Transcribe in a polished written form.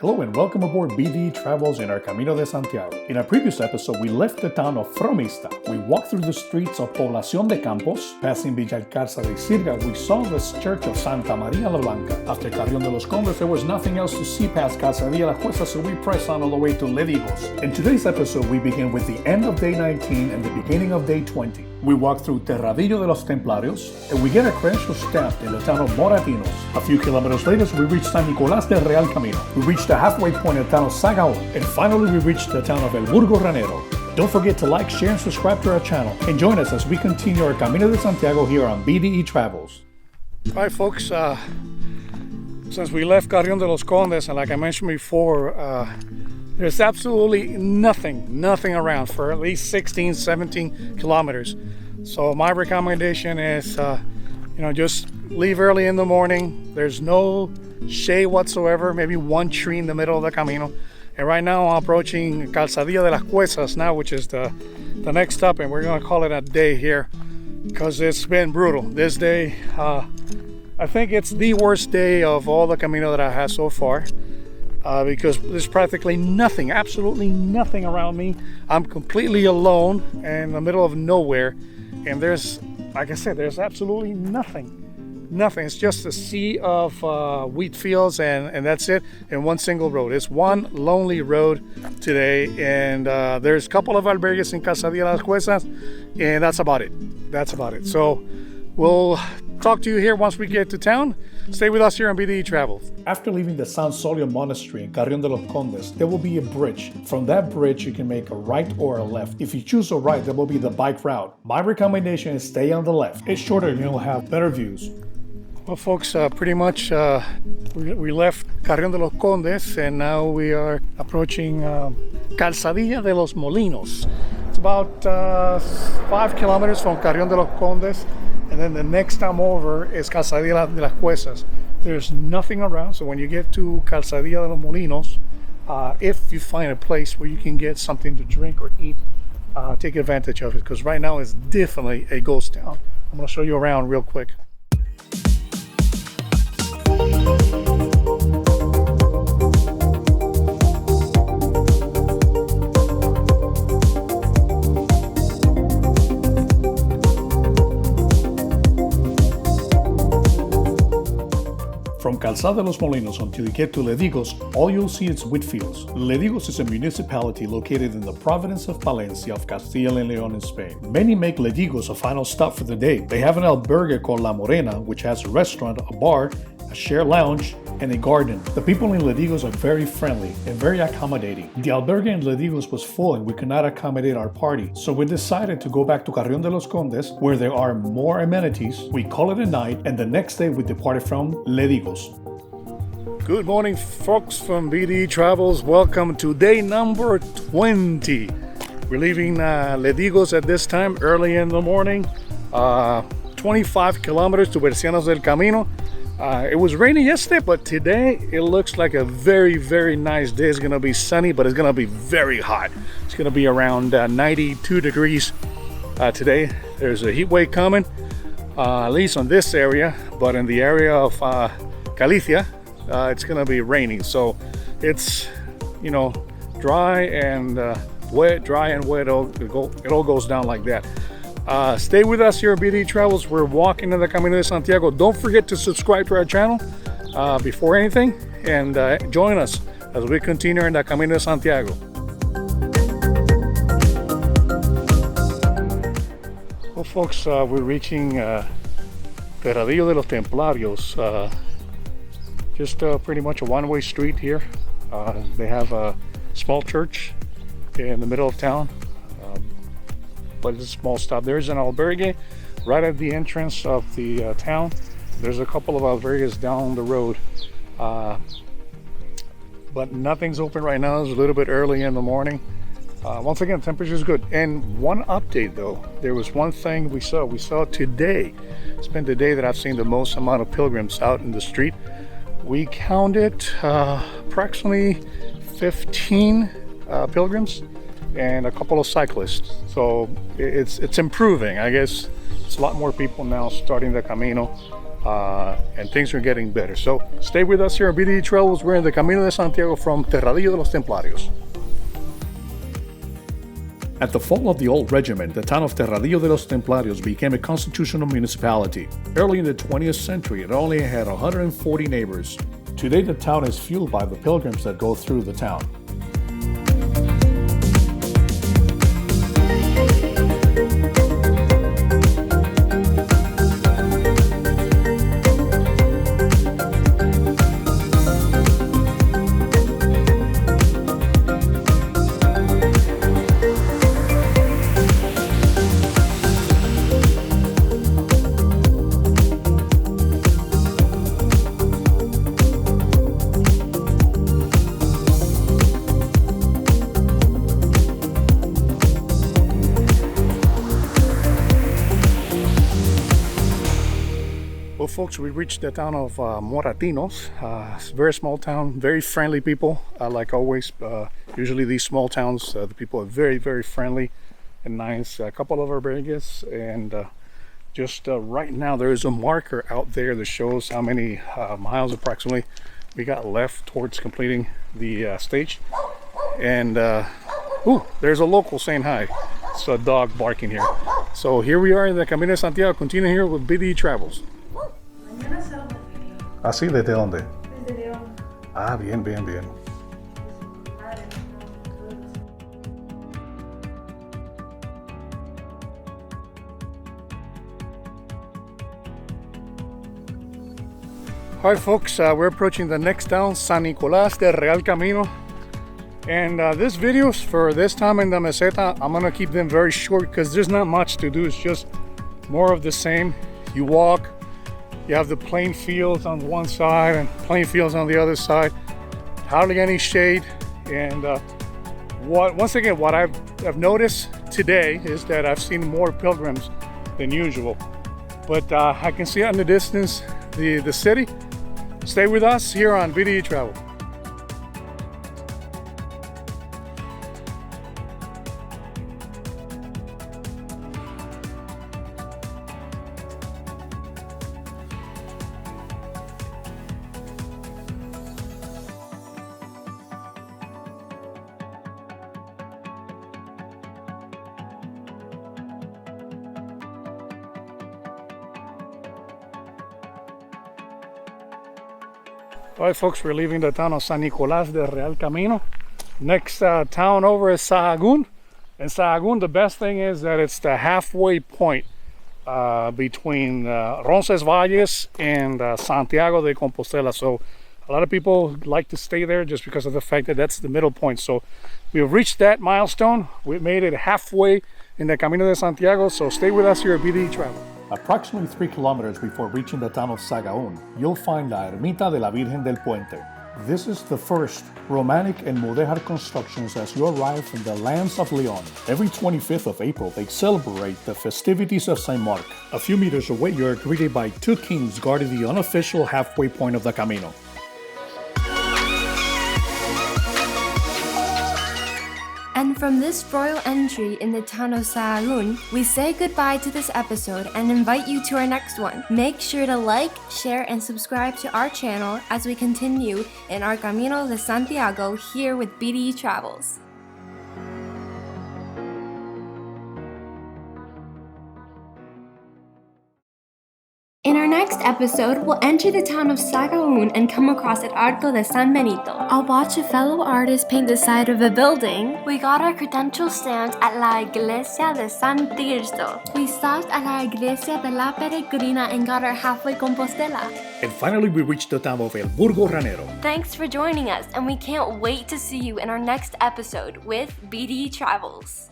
Hello and welcome aboard BDE Travels in our Camino de Santiago. In our previous episode, we left the town of Fromista. We walked through the streets of Población de Campos. Passing Villa Alcázar de Sirga, we saw the church of Santa María la Blanca. After Carrión de los Condes, there was nothing else to see past Calzadilla la Jueza, so we pressed on all the way to Ledigos. In today's episode, we begin with the end of day 19 and the beginning of day 20. We walk through Terradillo de los Templarios, and we get a credential stamped in the town of Moratinos. A few kilometers later, we reach San Nicolás del Real Camino. We reach the halfway point in the town of Sahagun, and finally we reach the town of El Burgo Ranero. Don't forget to like, share, and subscribe to our channel, and join us as we continue our Camino de Santiago here on BDE Travels. All right, folks, since we left Carrión de los Condes, and like I mentioned before, there's absolutely nothing around for at least 16, 17 kilometers. So my recommendation is, just leave early in the morning. There's no shade whatsoever, maybe one tree in the middle of the Camino. And right now I'm approaching Calzadilla de las Juezas now, which is the next stop, and we're gonna call it a day here because it's been brutal. This day, I think it's the worst day of all the Camino that I had so far. Because there's practically nothing, absolutely nothing around me. I'm completely alone in the middle of nowhere, and there's, like I said, there's absolutely nothing. It's just a sea of wheat fields, and that's it, and one single road. It's one lonely road today, and there's a couple of albergues in Calzadilla las Juezas, and that's about it. So we'll talk to you here once we get to town. Stay with us here on BDE Travels. After leaving the San Solio Monastery in Carrión de los Condes, there will be a bridge. From that bridge, you can make a right or a left. If you choose a right, that will be the bike route. My recommendation is stay on the left. It's shorter and you'll have better views. Well, folks, pretty much we left Carrión de los Condes, and now we are approaching Calzadilla de los Molinos. It's about 5 kilometers from Carrión de los Condes. And then the next time over is Calzadilla de las Juezas. There's nothing around, so when you get to Calzadilla de los Molinos, if you find a place where you can get something to drink or eat, take advantage of it, because right now it's definitely a ghost town. I'm going to show you around real quick. From Calzada de los Molinos until you get to Ledigos, all you'll see is wheat fields. Ledigos is a municipality located in the province of Palencia of Castilla and León in Spain. Many make Ledigos a final stop for the day. They have an albergue called La Morena, which has a restaurant, a bar, a shared lounge, and a garden. The people in Ledigos are very friendly and very accommodating. The albergue in Ledigos was full and we could not accommodate our party, so we decided to go back to Carrión de los Condes, where there are more amenities. We call it a night, and the next day we departed from Ledigos. Good morning, folks from BDE Travels. Welcome to day number 20. We're leaving Ledigos at this time, early in the morning. 25 kilometers to Bercianos del Camino. It was rainy yesterday, but today it looks like a very, very nice day. It's going to be sunny, but it's going to be very hot. It's going to be around 92 degrees today. There's a heat wave coming, at least on this area, but in the area of Galicia, it's going to be raining. So it's, dry and wet, dry and wet. It all goes down like that. Stay with us here at BDE Travels. We're walking in the Camino de Santiago. Don't forget to subscribe to our channel before anything, and join us as we continue in the Camino de Santiago. Well, folks, we're reaching Terradillo de los Templarios. Just pretty much a one-way street here. They have a small church in the middle of town. But it's a small stop. There's an albergue right at the entrance of the town. There's a couple of albergues down the road, but nothing's open right now. It's a little bit early in the morning. Once again, temperature is good. And one update though, there was one thing we saw today. It's been the day that I've seen the most amount of pilgrims out in the street. We counted approximately 15 pilgrims and a couple of cyclists. So it's improving. I guess it's a lot more people now starting the Camino. and things are getting better. So stay with us here at BDE Travels. We're in the Camino de Santiago from Terradillo de los Templarios. At the fall of the old regiment, the town of Terradillo de los Templarios became a constitutional municipality. Early in the 20th century, it only had 140 neighbors. Today, the town is fueled by the pilgrims that go through the town. Well, folks, we reached the town of Moratinos. It's a very small town, very friendly people. Like always, usually these small towns, the people are very, very friendly and nice. A couple of our Vegas, and just right now there is a marker out there that shows how many miles approximately we got left towards completing the stage. And there's a local saying hi. It's a dog barking here. So here we are in the Camino de Santiago, continuing here with BDE Travels. ¿Así desde dónde? Desde León. Ah, bien, bien, bien. All right, folks, we're approaching the next town, San Nicolás del Real Camino. And this videos for this time in the meseta, I'm gonna keep them very short because there's not much to do. It's just more of the same. You walk, you have the plain fields on one side and plain fields on the other side. Hardly any shade. And once again, what I've noticed today is that I've seen more pilgrims than usual. But I can see out in the distance the city. Stay with us here on BDE Travel. All right, folks, we're leaving the town of San Nicolás del Real Camino. Next town over is Sahagun. And Sahagun, the best thing is that it's the halfway point between Roncesvalles and Santiago de Compostela. So a lot of people like to stay there just because of the fact that that's the middle point. So we've reached that milestone. We made it halfway in the Camino de Santiago. So stay with us here at BDE Travel. Approximately 3 kilometers before reaching the town of Sahagun, you'll find La Ermita de la Virgen del Puente. This is the first romantic and mudéjar constructions as you arrive in the lands of León. Every 25th of April, they celebrate the festivities of Saint Mark. A few meters away, you're greeted by 2 kings guarding the unofficial halfway point of the Camino. And from this royal entry in the town of Sahagun, we say goodbye to this episode and invite you to our next one. Make sure to like, share, and subscribe to our channel as we continue in our Camino de Santiago here with BDE Travels. In our next episode, we'll enter the town of Sahagun and come across an Arco de San Benito. I'll watch a fellow artist paint the side of a building. We got our credential stamped at La Iglesia de San Tirso. We stopped at La Iglesia de la Peregrina and got our halfway Compostela. And finally, we reached the town of El Burgo, Ranero. Thanks for joining us, and we can't wait to see you in our next episode with BDE Travels.